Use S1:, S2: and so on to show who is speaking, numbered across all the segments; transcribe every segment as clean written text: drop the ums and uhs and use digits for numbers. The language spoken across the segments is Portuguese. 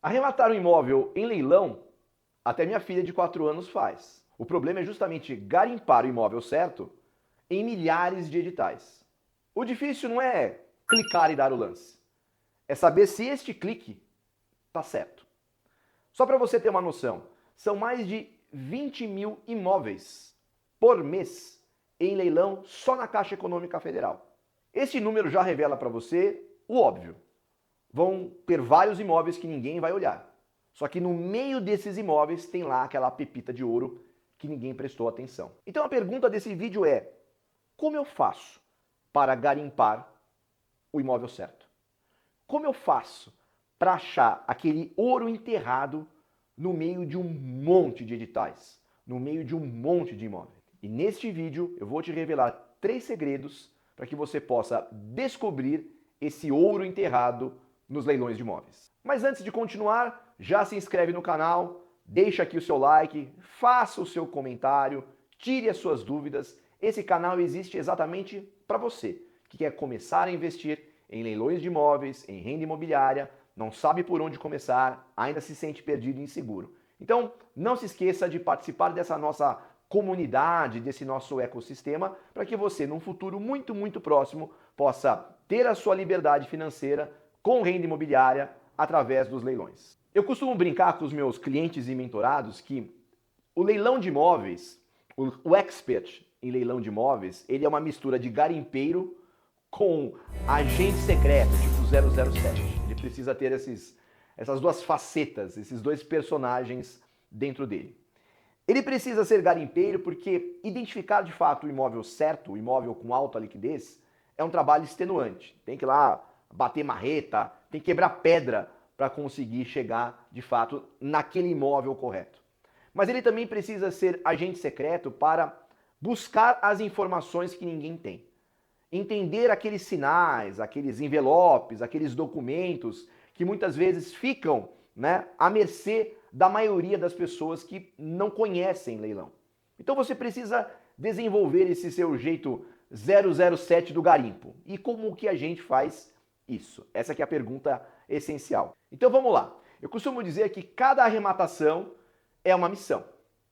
S1: Arrematar um imóvel em leilão, até minha filha de 4 anos faz. O problema é justamente garimpar o imóvel certo em milhares de editais. O difícil não é clicar e dar o lance, é saber se este clique está certo. Só para você ter uma noção, são mais de 20 mil imóveis por mês em leilão só na Caixa Econômica Federal. Este número já revela para você o óbvio. Vão ter vários imóveis que ninguém vai olhar. Só que no meio desses imóveis tem lá aquela pepita de ouro que ninguém prestou atenção. Então a pergunta desse vídeo é: como eu faço para garimpar o imóvel certo? Como eu faço para achar aquele ouro enterrado no meio de um monte de editais, no meio de um monte de imóveis? E neste vídeo eu vou te revelar 3 segredos para que você possa descobrir esse ouro enterrado nos leilões de imóveis. Mas antes de continuar, já se inscreve no canal, deixa aqui o seu like, faça o seu comentário, tire as suas dúvidas. Esse canal existe exatamente para você que quer começar a investir em leilões de imóveis, em renda imobiliária, não sabe por onde começar, ainda se sente perdido e inseguro. Então, não se esqueça de participar dessa nossa comunidade, desse nosso ecossistema, para que você, num futuro muito, muito próximo, possa ter a sua liberdade financeira com renda imobiliária através dos leilões. Eu costumo brincar com os meus clientes e mentorados que o leilão de imóveis, o expert em leilão de imóveis, ele é uma mistura de garimpeiro com agente secreto, tipo 007. Ele precisa ter essas duas facetas, esses dois personagens dentro dele. Ele precisa ser garimpeiro porque identificar de fato o imóvel certo, o imóvel com alta liquidez, é um trabalho extenuante. Tem que ir lá bater marreta, tem que quebrar pedra para conseguir chegar de fato naquele imóvel correto. Mas ele também precisa ser agente secreto para buscar as informações que ninguém tem. Entender aqueles sinais, aqueles envelopes, aqueles documentos que muitas vezes ficam, à mercê da maioria das pessoas que não conhecem leilão. Então você precisa desenvolver esse seu jeito 007 do garimpo. E como que a gente faz isso? Essa aqui é a pergunta essencial. Então vamos lá. Eu costumo dizer que cada arrematação é uma missão.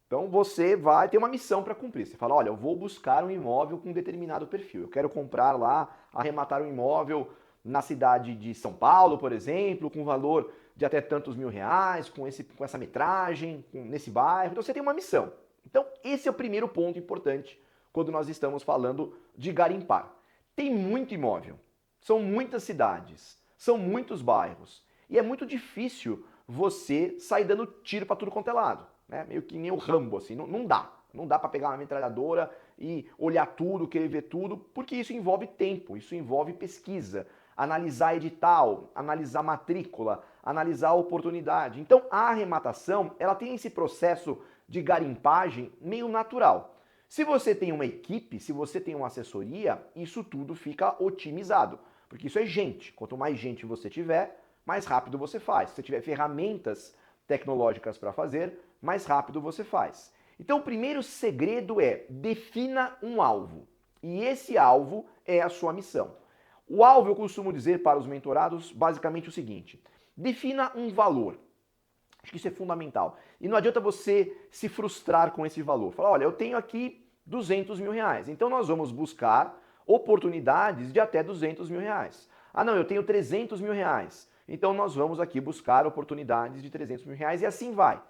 S1: Então você vai ter uma missão para cumprir. Você fala, olha, eu vou buscar um imóvel com um determinado perfil. Eu quero comprar lá, arrematar um imóvel na cidade de São Paulo, por exemplo, com valor de até tantos mil reais, com essa metragem, nesse bairro. Então você tem uma missão. Então esse é o primeiro ponto importante quando nós estamos falando de garimpar. Tem muito imóvel, são muitas cidades, são muitos bairros. E é muito difícil você sair dando tiro para tudo quanto é lado. Meio que nem o Rambo, assim, não dá. Não dá para pegar uma metralhadora e olhar tudo, querer ver tudo, porque isso envolve tempo, isso envolve pesquisa, analisar edital, analisar matrícula, analisar a oportunidade. Então a arrematação, ela tem esse processo de garimpagem meio natural. Se você tem uma equipe, se você tem uma assessoria, isso tudo fica otimizado, porque isso é gente. Quanto mais gente você tiver, mais rápido você faz. Se você tiver ferramentas tecnológicas para fazer, mais rápido você faz. Então o primeiro segredo é defina um alvo. E esse alvo é a sua missão. O alvo, eu costumo dizer para os mentorados basicamente o seguinte: defina um valor. Acho que isso é fundamental. E não adianta você se frustrar com esse valor. Fala, olha, eu tenho aqui 200 mil reais. Então nós vamos buscar oportunidades de até 200 mil reais. Ah não, eu tenho 300 mil reais. Então nós vamos aqui buscar oportunidades de 300 mil reais e assim vai.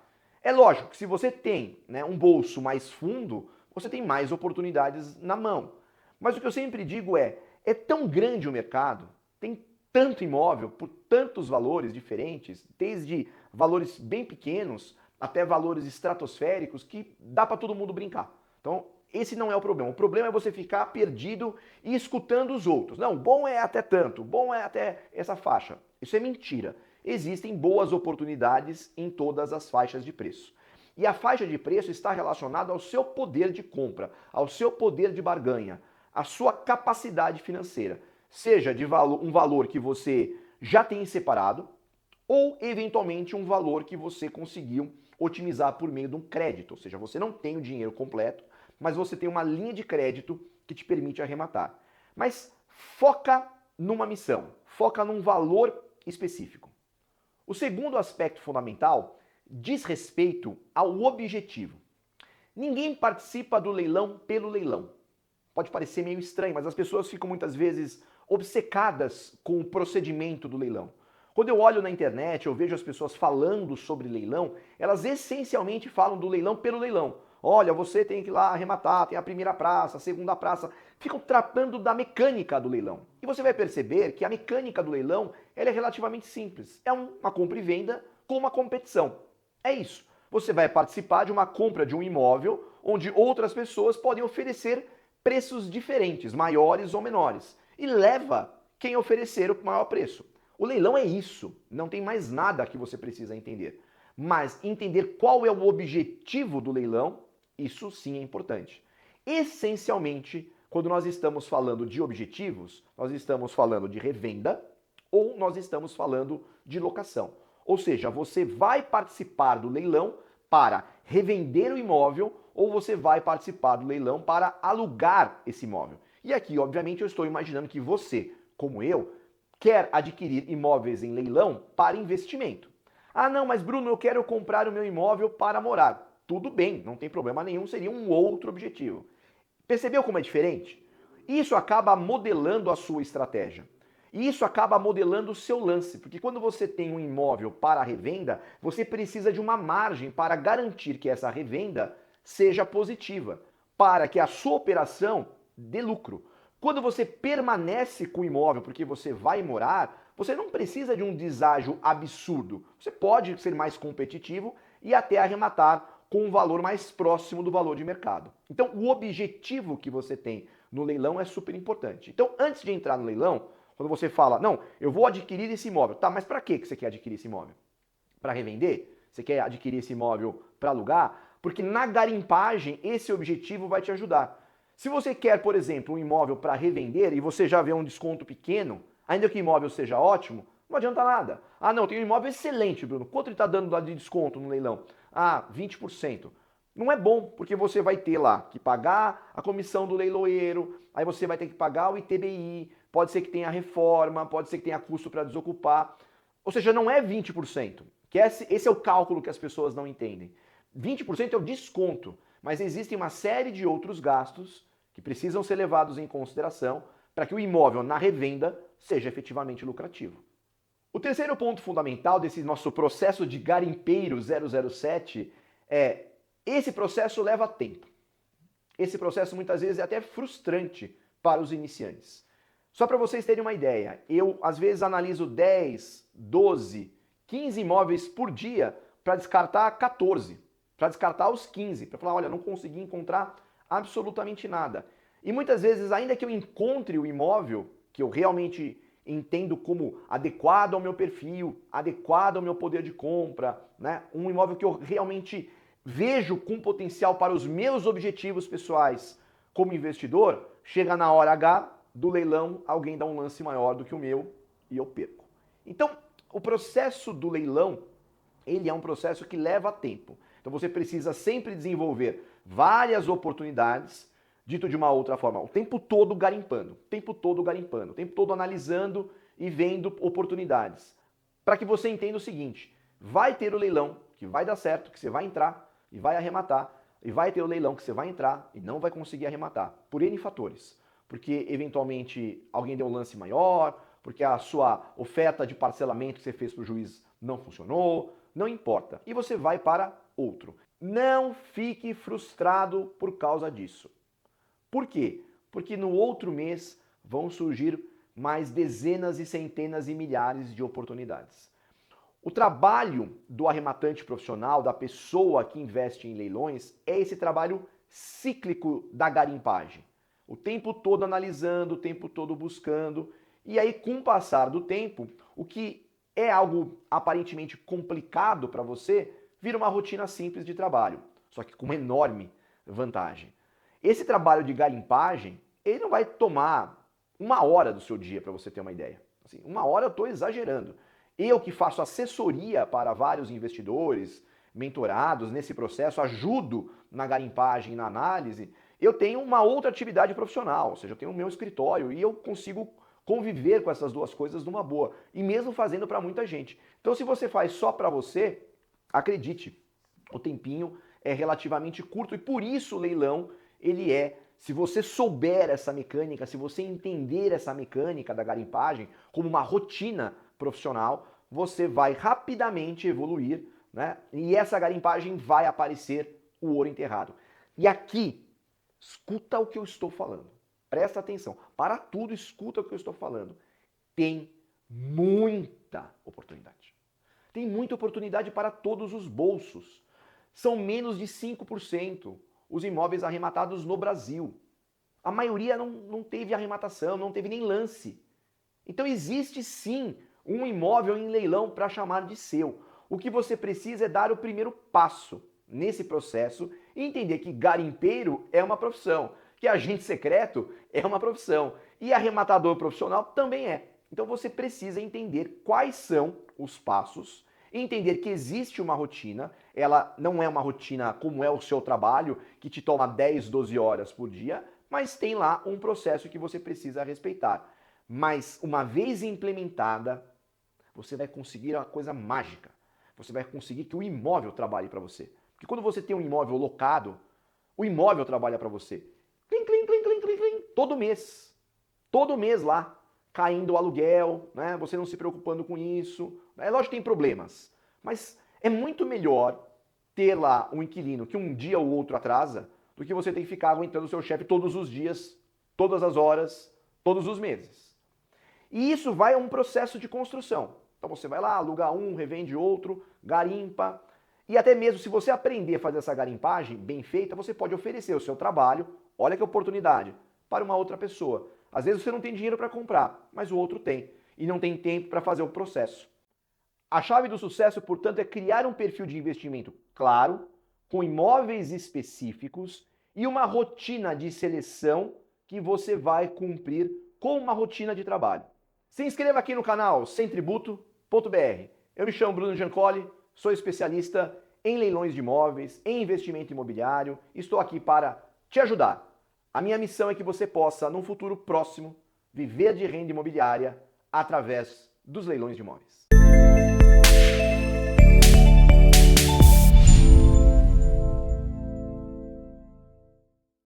S1: É lógico que se você tem um bolso mais fundo, você tem mais oportunidades na mão. Mas o que eu sempre digo é tão grande o mercado, tem tanto imóvel por tantos valores diferentes, desde valores bem pequenos até valores estratosféricos, que dá para todo mundo brincar. Então, esse não é o problema. O problema é você ficar perdido e escutando os outros. Não, bom é até tanto, bom é até essa faixa. Isso é mentira. Existem boas oportunidades em todas as faixas de preço. E a faixa de preço está relacionada ao seu poder de compra, ao seu poder de barganha, à sua capacidade financeira. Seja de um valor que você já tem separado, ou eventualmente um valor que você conseguiu otimizar por meio de um crédito. Ou seja, você não tem o dinheiro completo, mas você tem uma linha de crédito que te permite arrematar. Mas foca numa missão, foca num valor específico. O segundo aspecto fundamental diz respeito ao objetivo. Ninguém participa do leilão pelo leilão. Pode parecer meio estranho, mas as pessoas ficam muitas vezes obcecadas com o procedimento do leilão. Quando eu olho na internet, eu vejo as pessoas falando sobre leilão, elas essencialmente falam do leilão pelo leilão. Olha, você tem que ir lá arrematar, tem a primeira praça, a segunda praça. Ficam tratando da mecânica do leilão. E você vai perceber que a mecânica do leilão ela é relativamente simples. É uma compra e venda com uma competição. É isso. Você vai participar de uma compra de um imóvel onde outras pessoas podem oferecer preços diferentes, maiores ou menores. E leva quem oferecer o maior preço. O leilão é isso, não tem mais nada que você precisa entender. Mas entender qual é o objetivo do leilão, isso sim é importante. Essencialmente, quando nós estamos falando de objetivos, nós estamos falando de revenda ou nós estamos falando de locação. Ou seja, você vai participar do leilão para revender o imóvel ou você vai participar do leilão para alugar esse imóvel. E aqui, obviamente, eu estou imaginando que você, como eu, quer adquirir imóveis em leilão para investimento. Ah, não, mas Bruno, eu quero comprar o meu imóvel para morar. Tudo bem, não tem problema nenhum, seria um outro objetivo. Percebeu como é diferente? Isso acaba modelando a sua estratégia. E isso acaba modelando o seu lance, porque quando você tem um imóvel para revenda, você precisa de uma margem para garantir que essa revenda seja positiva, para que a sua operação dê lucro. Quando você permanece com o imóvel porque você vai morar, você não precisa de um deságio absurdo. Você pode ser mais competitivo e até arrematar com um valor mais próximo do valor de mercado. Então, o objetivo que você tem no leilão é super importante. Então, antes de entrar no leilão, quando você fala, não, eu vou adquirir esse imóvel. Tá, mas para que você quer adquirir esse imóvel? Para revender? Você quer adquirir esse imóvel para alugar? Porque na garimpagem, esse objetivo vai te ajudar. Se você quer, por exemplo, um imóvel para revender e você já vê um desconto pequeno, ainda que o imóvel seja ótimo, não adianta nada. Ah, não, tem um imóvel excelente, Bruno. Quanto ele está dando lá de desconto no leilão? Ah, 20%. Não é bom, porque você vai ter lá que pagar a comissão do leiloeiro, aí você vai ter que pagar o ITBI, pode ser que tenha reforma, pode ser que tenha custo para desocupar. Ou seja, não é 20%, que esse é o cálculo que as pessoas não entendem. 20% é o desconto, mas existem uma série de outros gastos que precisam ser levados em consideração para que o imóvel na revenda seja efetivamente lucrativo. O terceiro ponto fundamental desse nosso processo de garimpeiro 007 é esse processo leva tempo. Esse processo muitas vezes é até frustrante para os iniciantes. Só para vocês terem uma ideia, eu às vezes analiso 10, 12, 15 imóveis por dia para descartar 14, para descartar os 15, para falar, olha, não consegui encontrar absolutamente nada. E muitas vezes, ainda que eu encontre o imóvel que eu realmente entendo como adequado ao meu perfil, adequado ao meu poder de compra, né? Um imóvel que eu realmente vejo com potencial para os meus objetivos pessoais como investidor, chega na hora H do leilão, alguém dá um lance maior do que o meu e eu perco. Então, o processo do leilão, ele é um processo que leva tempo. Então você precisa sempre desenvolver várias oportunidades, dito de uma outra forma, o tempo todo garimpando, o tempo todo analisando e vendo oportunidades. Para que você entenda o seguinte, vai ter o leilão que vai dar certo, que você vai entrar e vai arrematar, e vai ter o leilão que você vai entrar e não vai conseguir arrematar, por N fatores. Porque eventualmente alguém deu um lance maior, porque a sua oferta de parcelamento que você fez para o juiz não funcionou, não importa. E você vai para outro. Não fique frustrado por causa disso. Por quê? Porque no outro mês vão surgir mais dezenas e centenas e milhares de oportunidades. O trabalho do arrematante profissional, da pessoa que investe em leilões, é esse trabalho cíclico da garimpagem. O tempo todo analisando, o tempo todo buscando. E aí, com o passar do tempo, o que é algo aparentemente complicado para você, vira uma rotina simples de trabalho, só que com uma enorme vantagem. Esse trabalho de garimpagem, ele não vai tomar 1 hora do seu dia, para você ter uma ideia. Assim, 1 hora eu estou exagerando. Eu que faço assessoria para vários investidores, mentorados nesse processo, ajudo na garimpagem, na análise, eu tenho uma outra atividade profissional, ou seja, eu tenho o meu escritório e eu consigo conviver com essas duas coisas numa boa, e mesmo fazendo para muita gente. Então Então, se você faz só para você, acredite, o tempinho é relativamente curto e por isso o leilão, ele é, se você souber essa mecânica, se você entender essa mecânica da garimpagem como uma rotina profissional, você vai rapidamente evoluir, né? E essa garimpagem vai aparecer o ouro enterrado. E aqui, escuta o que eu estou falando. Presta atenção. Para tudo, escuta o que eu estou falando. Tem muita oportunidade. Tem muita oportunidade para todos os bolsos. São menos de 5% os imóveis arrematados no Brasil. A maioria não teve arrematação, não teve nem lance. Então existe sim um imóvel em leilão para chamar de seu. O que você precisa é dar o primeiro passo nesse processo e entender que garimpeiro é uma profissão, que agente secreto é uma profissão e arrematador profissional também é. Então você precisa entender quais são os passos, entender que existe uma rotina, ela não é uma rotina como é o seu trabalho, que te toma 10, 12 horas por dia, mas tem lá um processo que você precisa respeitar. Mas uma vez implementada, você vai conseguir uma coisa mágica. Você vai conseguir que o imóvel trabalhe para você. Porque quando você tem um imóvel locado, o imóvel trabalha para você. Clim, clim, clim, clim, clim, clim, todo mês. Todo mês lá, caindo o aluguel, né? Você não se preocupando com isso. É lógico que tem problemas, mas é muito melhor ter lá um inquilino que um dia ou outro atrasa do que você ter que ficar aguentando o seu chefe todos os dias, todas as horas, todos os meses. E isso vai a um processo de construção. Então você vai lá, aluga um, revende outro, garimpa. E até mesmo se você aprender a fazer essa garimpagem bem feita, você pode oferecer o seu trabalho, olha que oportunidade, para uma outra pessoa. Às vezes você não tem dinheiro para comprar, mas o outro tem. E não tem tempo para fazer o processo. A chave do sucesso, portanto, é criar um perfil de investimento claro, com imóveis específicos e uma rotina de seleção que você vai cumprir com uma rotina de trabalho. Se inscreva aqui no canal semtributo.br. Eu me chamo Bruno Giancoli, sou especialista em leilões de imóveis, em investimento imobiliário. Estou aqui para te ajudar. A minha missão é que você possa, num futuro próximo, viver de renda imobiliária através dos leilões de imóveis.